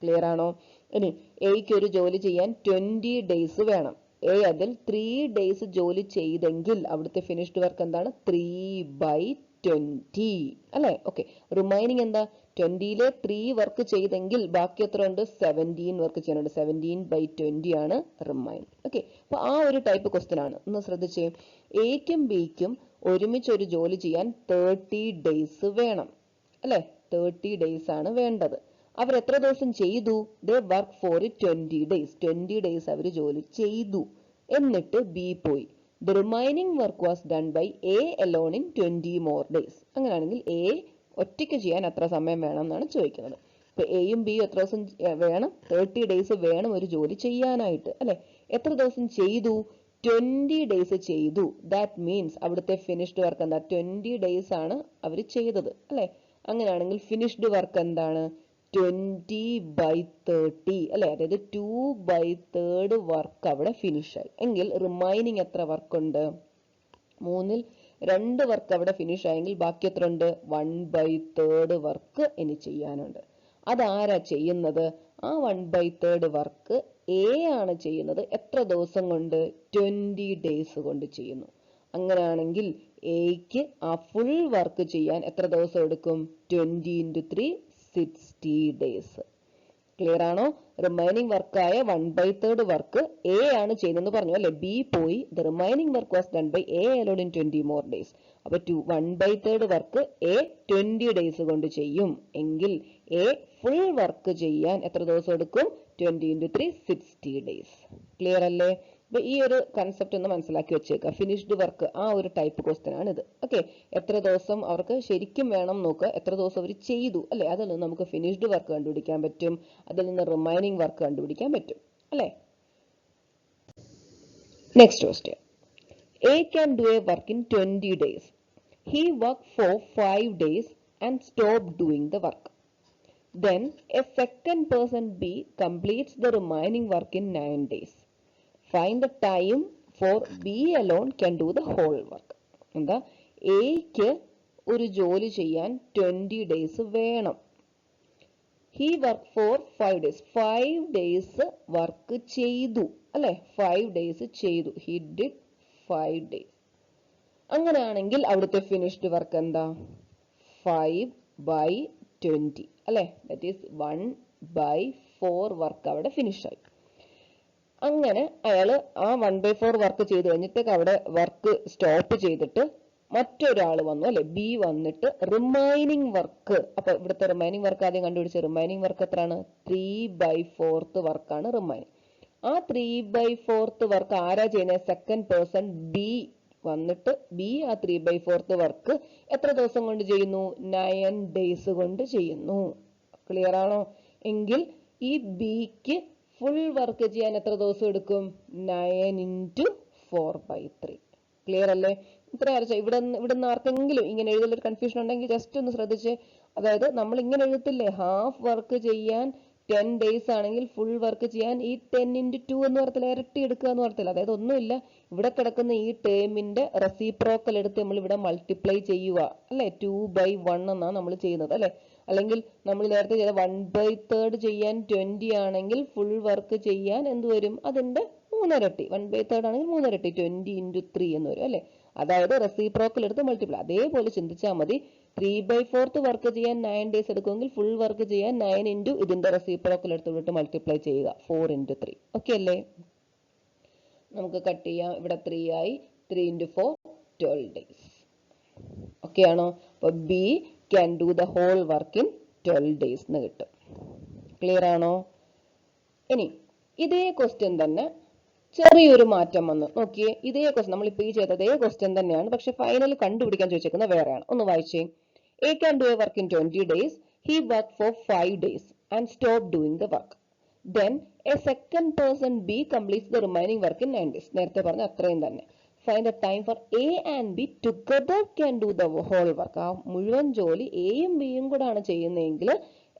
Speaker 1: ക്ലിയർ ആണോ? ഇനി എക്ക് ഒരു ജോലി ചെയ്യാൻ 20 ഡേയ്സ് വേണം. എ അതിൽ 3 ഡേയ്സ് ജോലി ചെയ്തെങ്കിൽ അവിടുത്തെ ഫിനിഷ്ഡ് വർക്ക് എന്താണ്? 3/20 അല്ലെ. ഓക്കെ, റിമൈനിങ് എന്താ? 20ലെ 3 വർക്ക് ചെയ്തെങ്കിൽ ബാക്കി എത്ര ഉണ്ട്? 17 വർക്ക് ചെയ്യാനുണ്ട്. 17/20 ആണ് റിമൈൻ. ഓക്കെ, അപ്പൊ ആ ഒരു ടൈപ്പ് ക്വസ്റ്റ്യൻ ആണ്. ഒന്ന് ശ്രദ്ധിച്ചേ. എക്കും ബിക്കും ഒരുമിച്ച് ഒരു ജോലി ചെയ്യാൻ 30 ഡേയ്സ് വേണം അല്ലെ. 30 ഡേയ്സ് ആണ് വേണ്ടത്. അവർ എത്ര ദിവസം ചെയ്തു? They work for 20 days. 20 days അവർ ജോലി ചെയ്തു. എന്നിട്ട് ബി പോയി. The remaining work was done by A alone in 20 more days. അങ്ങനെയാണെങ്കിൽ എ ഒറ്റയ്ക്ക് ചെയ്യാൻ എത്ര സമയം വേണം എന്നാണ് ചോദിക്കുന്നത്. ഇപ്പൊ എയും ബിയും എത്ര ദിവസം വേണം? 30 ഡേയ്സ് വേണം ഒരു ജോലി ചെയ്യാനായിട്ട് അല്ലെ. എത്ര ദിവസം ചെയ്തു? 20 ഡേയ്സ് ചെയ്തു. ദാറ്റ് മീൻസ് അവിടുത്തെ ഫിനിഷ്ഡ് വർക്ക് എന്താ? 20 ഡേയ്സ് ആണ് അവർ ചെയ്തത് അല്ലെ. അങ്ങനെയാണെങ്കിൽ ഫിനിഷ്ഡ് വർക്ക് എന്താണ്? 20/30 അല്ലെ. അതായത് 2/3 വർക്ക് അവിടെ ഫിനിഷ് ആയി. എങ്കിൽ റിമൈനിങ് എത്ര വർക്ക് ഉണ്ട്? 3ൽ 2 വർക്ക് അവിടെ ഫിനിഷ് ആയെങ്കിൽ ബാക്കി എത്ര ഉണ്ട്? 1/3 വർക്ക് ഇനി ചെയ്യാനുണ്ട്. അതാരാ ചെയ്യുന്നത്? ആ 1/3 വർക്ക് എ ആണ് ചെയ്യുന്നത്. എത്ര ദിവസം കൊണ്ട്? 20 ഡേയ്സ് കൊണ്ട് ചെയ്യുന്നു. അങ്ങനെയാണെങ്കിൽ എക്ക് ആ ഫുൾ വർക്ക് ചെയ്യാൻ എത്ര ദിവസം എടുക്കും? 20 × 3 60 ഡേയ്സ്. ക്ലിയർ ആണോ? റിമൈനിങ് വർക്കായ 1/3 വർക്ക് എ ആണ് ചെയ്യുന്നതെന്ന് പറഞ്ഞു അല്ലെ. ബി പോയി. The remaining work was done by A alone in 20 more days. അപ്പൊ 1/3 വർക്ക് എ 20 ഡേയ്സ് കൊണ്ട് ചെയ്യും. എങ്കിൽ എ ഫുൾ വർക്ക് ചെയ്യാൻ എത്ര ദിവസം എടുക്കും? 20 × 3 60 ഡേയ്സ്. ക്ലിയർ അല്ലേ? അപ്പൊ ഈ ഒരു കൺസെപ്റ്റ് ഒന്ന് മനസ്സിലാക്കി വെച്ചേക്കുക. ഫിനിഷ്ഡ് വർക്ക് ആ ഒരു ടൈപ്പ് ക്വസ്റ്റ്യൻ ആണ് ഇത്. ഓക്കെ, എത്ര ദിവസം അവർക്ക് ശരിക്കും വേണം നോക്കുക. എത്ര ദിവസം അവർ ചെയ്തു അല്ലെ. അതിൽ നിന്ന് നമുക്ക് ഫിനിഷ്ഡ് വർക്ക് കണ്ടുപിടിക്കാൻ പറ്റും. അതിൽ നിന്ന് റിമൈനിങ് വർക്ക് കണ്ടുപിടിക്കാൻ പറ്റും അല്ലെ. Next question. A can do a work in 20 days. He worked for 5 days and stopped doing the work. Then a second person B completes the remaining work in 9 days. Find the time for B alone can do the whole work. എന്താ? എക്ക് ഒരു ജോലി ചെയ്യാൻ 20 days വേണം. He worked for 5 days. 5 days work ചെയ്തു അല്ലെ. 5 days ചെയ്തു. He did 5 days. അങ്ങനെയാണെങ്കിൽ അവിടുത്തെ ഫിനിഷ്ഡ് വർക്ക് എന്താ? 5/20 അല്ലെ. ദാറ്റ് ഈസ് 1/4 വർക്ക് അവിടെ ഫിനിഷ് ആയി. അങ്ങനെ അയാള് ആ 1/4 വർക്ക് ചെയ്ത് കഴിഞ്ഞിട്ടേക്ക് അവിടെ വർക്ക് സ്റ്റോപ്പ് ചെയ്തിട്ട് മറ്റൊരാൾ വന്നു അല്ലെ. ബി വന്നിട്ട് റിമൈനിങ് വർക്ക്. അപ്പൊ ഇവിടുത്തെ റിമൈനിങ് വർക്ക് ആദ്യം കണ്ടുപിടിച്ച റിമൈനിങ് വർക്ക് എത്രയാണ്? 3/4 വർക്കാണ് റിമൈനിങ്. ആ 3/4 വർക്ക് ആരാ ചെയ്യുന്നത്? സെക്കൻഡ് പേഴ്സൺ ബി വന്നിട്ട് ബി ആ 3/4 വർക്ക് എത്ര ദിവസം കൊണ്ട് ചെയ്യുന്നു? 9 ഡേയ്സ് കൊണ്ട് ചെയ്യുന്നു. ക്ലിയർ ആണോ? എങ്കിൽ ഈ ബിക്ക് ഫുൾ വർക്ക് ചെയ്യാൻ എത്ര ദിവസം എടുക്കും? 9 × 4/3. ക്ലിയർ അല്ലേ? ഇത്ര വരച്ച ഇവിടെ നിന്ന് ആർക്കെങ്കിലും ഇങ്ങനെ എഴുതുന്നൊരു കൺഫ്യൂഷൻ ഉണ്ടെങ്കിൽ ജസ്റ്റ് ഒന്ന് ശ്രദ്ധിച്ച്. അതായത് നമ്മൾ ഇങ്ങനെ എഴുതത്തില്ലേ, ഹാഫ് വർക്ക് ചെയ്യാൻ 10 ഡേയ്സ് ആണെങ്കിൽ ഫുൾ വർക്ക് ചെയ്യാൻ ഈ 10 × 2 എന്ന് പറഞ്ഞാൽ ഇരട്ടി എടുക്കുക എന്ന് പറഞ്ഞില്ല. അതായത് ഒന്നുമില്ല, ഇവിടെ കിടക്കുന്ന ഈ ടേമിന്റെ റെസിപ്രോക്കൽ എടുത്ത് നമ്മൾ ഇവിടെ മൾട്ടിപ്ലൈ ചെയ്യുക അല്ലെ. 2/1 എന്നാണ് നമ്മൾ ചെയ്യുന്നത് അല്ലെ. അല്ലെങ്കിൽ നമ്മൾ നേരത്തെ ചെയ്ത 1/3 ചെയ്യാൻ 20 ആണെങ്കിൽ ഫുൾ വർക്ക് ചെയ്യാൻ എന്ത് വരും? അതിന്റെ 3 ഇരട്ടി. 1/3 ആണെങ്കിൽ 3 ഇരട്ടി. 20 × 3 എന്ന് വരും അല്ലെ. അതായത് റെസിപ്രോക്കൽ എടുത്ത് മൾട്ടിപ്ലൈ. അതേപോലെ ചിന്തിച്ചാൽ മതി. 3/4 വർക്ക് ചെയ്യാൻ 9 ഡേയ്സ് എടുക്കുമെങ്കിൽ ഫുൾ വർക്ക് ചെയ്യാൻ 9 × ഇതിന്റെ റെസിപ്രോക്കൽ എടുത്ത് മൾട്ടിപ്ലൈ ചെയ്യുക. 4 × 3. ഓക്കെ അല്ലേ? നമുക്ക് കട്ട് ചെയ്യാം. ഇവിടെ 3 ആയി. 3 × 4 12 ഡേയ്സ്. ഓക്കെ ആണോ? അപ്പൊ B can do the whole work in 12 days എന്ന് കിട്ടും. ക്ലിയർ ആണോ? ഇനി ഇതേ ക്വസ്റ്റ്യൻ തന്നെ ചെറിയൊരു മാറ്റം വന്നു. നോക്കിയേ, ഇതേ ക്വസ്റ്റ്യൻ നമ്മളിപ്പോ ഈ ചെയ്ത അതേ ക്വസ്റ്റ്യൻ തന്നെയാണ്, പക്ഷെ ഫൈനൽ കണ്ടുപിടിക്കാൻ ചോദിച്ചേക്കുന്നത് വേറെയാണ്. ഒന്ന് വായിച്ചേ. A can do A work in 20 days. He work for 5 days and stop doing the work. Then a second person B completes the remaining work in 9 days. നേരത്തെ പറഞ്ഞ അത്രയും തന്നെ. Find the time for A and B together can do the whole work. ആ മുഴുവൻ ജോലി എയും ബിയും കൂടെ ആണ് ചെയ്യുന്നതെങ്കിൽ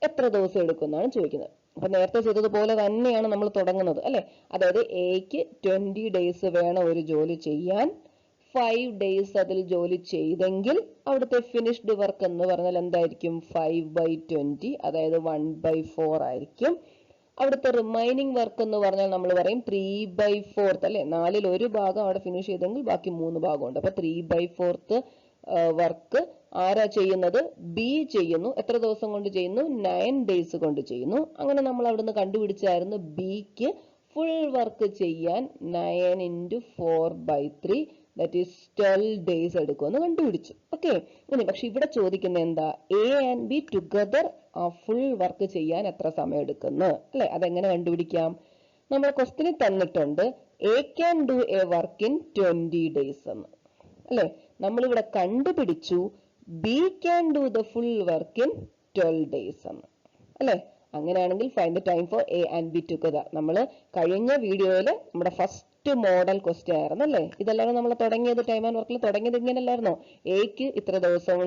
Speaker 1: എത്ര ദിവസം എടുക്കും എന്നാണ് ചോദിക്കുന്നത്. അപ്പൊ നേരത്തെ ചെയ്തതുപോലെ തന്നെയാണ് നമ്മൾ തുടങ്ങുന്നത് അല്ലെ. അതായത് എക്ക് 20 days വേണം ഒരു ജോലി ചെയ്യാൻ. 5 days അതിൽ ജോലി ചെയ്തെങ്കിൽ അവിടുത്തെ ഫിനിഷ്ഡ് വർക്ക് എന്ന് പറഞ്ഞാൽ എന്തായിരിക്കും? 5/20, അതായത് 1/4 ആയിരിക്കും. അവിടുത്തെ റിമൈനിങ് വർക്ക് എന്ന് പറഞ്ഞാൽ നമ്മൾ പറയും 3/4 അല്ലെ. 4ൽ 1 ഭാഗം അവിടെ ഫിനിഷ് ചെയ്തെങ്കിൽ ബാക്കി 3 ഭാഗമുണ്ട്. അപ്പൊ 3/4 വർക്ക് ആരാ ചെയ്യുന്നത്? ബി ചെയ്യുന്നു. എത്ര ദിവസം കൊണ്ട് ചെയ്യുന്നു? 9 days കൊണ്ട് ചെയ്യുന്നു. അങ്ങനെ നമ്മൾ അവിടുന്ന് കണ്ടുപിടിച്ചായിരുന്നു ബിക്ക് ഫുൾ വർക്ക് ചെയ്യാൻ 9 × 4/3 that is 12 days എടുക്കുമെന്ന് കണ്ടുപിടിച്ചു. ഓക്കെ. ഇനി പക്ഷെ ഇവിടെ ചോദിക്കുന്ന എന്താ? എ ആൻഡ് ബി ടുഗദർ ആ ഫുൾ വർക്ക് ചെയ്യാൻ എത്ര സമയം എടുക്കുന്നു അല്ലെ. അതെങ്ങനെ കണ്ടുപിടിക്കാം? നമ്മളെ ക്വസ്റ്റ്യനിൽ തന്നിട്ടുണ്ട് A can do A work in 20 days എന്ന് അല്ലെ. നമ്മളിവിടെ കണ്ടുപിടിച്ചു B can do the full work in 12 days എന്ന് അല്ലെ. അങ്ങനെയാണെങ്കിൽ find the time for A and B together. നമ്മൾ കഴിഞ്ഞ വീഡിയോയിൽ നമ്മുടെ ഫസ്റ്റ് മോഡൽ ക്വസ്റ്റ്യൻ ആയിരുന്നു അല്ലേ. ഇതല്ലാതെ നമ്മൾ തുടങ്ങിയത് ടൈം ആൻഡ് വർക്കിൽ തുടങ്ങിയത് ഇങ്ങനെയല്ലായിരുന്നോ? എക്ക് ഇത്ര ദിവസം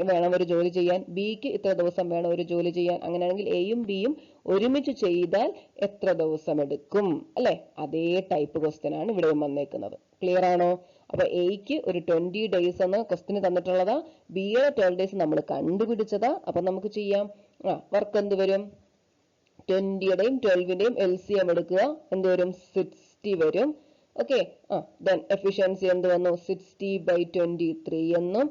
Speaker 1: വേണം ഒരു ജോലി ചെയ്യാൻ, ബിക്ക് ഇത്ര ദിവസം വേണം ഒരു ജോലി ചെയ്യാൻ. അങ്ങനെയാണെങ്കിൽ എയും ബിയും ഒരുമിച്ച് ചെയ്താൽ എത്ര ദിവസം എടുക്കും അല്ലെ. അതേ ടൈപ്പ് ക്വസ്റ്റ്യൻ ആണ് ഇവിടെയും വന്നേക്കുന്നത്. ക്ലിയർ ആണോ? അപ്പൊ എക്ക് ഒരു 20 days എന്ന് ക്വസ്റ്റ്യന് തന്നിട്ടുള്ളതാ. ബിയുടെ 12 days നമ്മൾ കണ്ടുപിടിച്ചതാ. അപ്പൊ നമുക്ക് ചെയ്യാം. വർക്ക് എന്ത് വരും? 20യുടെയും 12ന്റെയും LCM എടുക്കുക. എന്ത് വരും? 60 വരും. ഓക്കെ. ദെൻ എഫിഷ്യൻസി എന്ത് വന്നു? 60/23 എന്നും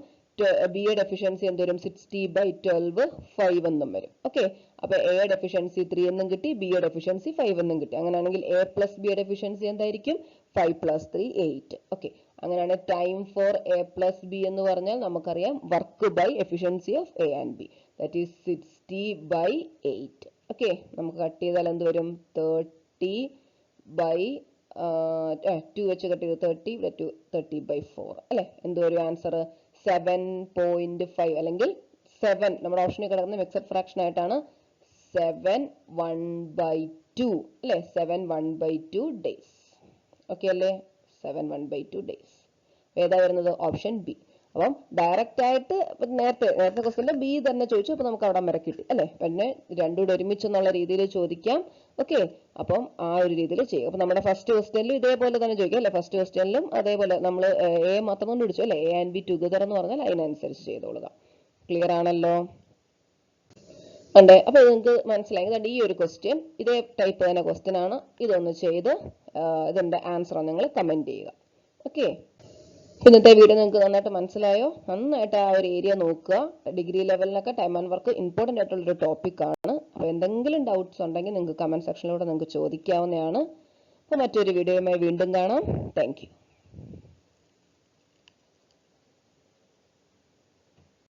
Speaker 1: ബിയുടെ എഫിഷ്യൻസി എന്ത് വരും? 60/12 5 എന്നും വരും. ഓക്കെ. അപ്പൊ എയുടെ എഫിഷ്യൻസി 3 എന്നും കിട്ടി, ബിയുടെ എഫിഷ്യൻസി 5 എന്നും കിട്ടി. അങ്ങനെയാണെങ്കിൽ എ പ്ലസ് ബിയുടെ എഫിഷ്യൻസി എന്തായിരിക്കും? 5 + 3 8. ഓക്കെ. അങ്ങനെയാണ് time for A plus B എന്ന് പറഞ്ഞാൽ നമുക്കറിയാം work by efficiency of A and B, that is 60/8. Okay. നമുക്ക് കട്ട് ചെയ്താൽ എന്ത് വരും? 30/2 വെച്ച് കട്ട് ചെയ്ത് 30/4 അല്ലെ. എന്ത് വരും ആൻസർ? 7.5 അല്ലെങ്കിൽ 7 നമ്മുടെ ഓപ്ഷനിൽ കിടക്കുന്ന മിക്സഡ് ഫ്രാക്ഷൻ ആയിട്ടാണ് 7/1/2 അല്ലെ. 7/1/2 days. ഓക്കെ അല്ലേ? 7/1/2 days. ഏതാ വരുന്നത്? Option B. അപ്പം ഡയറക്റ്റ് ആയിട്ട് നേരത്തെ ക്വസ്റ്റ്യനിൽ ബി തന്നെ ചോദിച്ചു. അപ്പൊ നമുക്ക് അവിടെ വരെ കിട്ടി അല്ലെ. പിന്നെ രണ്ടുകൂടെ ഒരുമിച്ചെന്നുള്ള രീതിയിൽ ചോദിക്കാം. ഓക്കെ. അപ്പം ആ ഒരു രീതിയിൽ ചെയ്യും. അപ്പൊ നമ്മുടെ ഫസ്റ്റ് ക്വസ്റ്റ്യനിലും ഇതേപോലെ തന്നെ ചോദിക്കാം അല്ലെ. ഫസ്റ്റ് ക്വസ്റ്റ്യനിലും അതേപോലെ നമ്മൾ എ മാത്രം കൊണ്ട് പിടിച്ചു അല്ലെ. എ ആൻഡ് ബി ടുഗദർ എന്ന് പറഞ്ഞാൽ അതിനനുസരിച്ച് ചെയ്തോളുക. ക്ലിയർ ആണല്ലോ? ഉണ്ട്. അപ്പൊ നിങ്ങൾക്ക് മനസ്സിലായി. ഈ ഒരു ക്വസ്റ്റ്യൻ ഇതേ ടൈപ്പ് തന്നെ ക്വസ്റ്റ്യൻ ആണ്. ഇതൊന്ന് ചെയ്ത് ഇതിന്റെ ആൻസർ നിങ്ങൾ കമന്റ് ചെയ്യുക. ഓക്കെ. ഇന്നത്തെ വീഡിയോ നിങ്ങൾക്ക് നന്നായിട്ട് മനസ്സിലായോ? നന്നായിട്ട് ആ ഒരു ഏരിയ നോക്കുക. ഡിഗ്രി ലെവലിനൊക്കെ ടൈം ആൻഡ് വർക്ക് ഇമ്പോർട്ടൻ്റ് ആയിട്ടുള്ളൊരു ടോപ്പിക് ആണ്. അപ്പോൾ എന്തെങ്കിലും ഡൗട്ട്സ് ഉണ്ടെങ്കിൽ നിങ്ങൾക്ക് കമന്റ് സെക്ഷനിലൂടെ നിങ്ങൾക്ക് ചോദിക്കാവുന്നതാണ്. അപ്പോൾ മറ്റൊരു വീഡിയോയുമായി വീണ്ടും കാണാം. Thank you.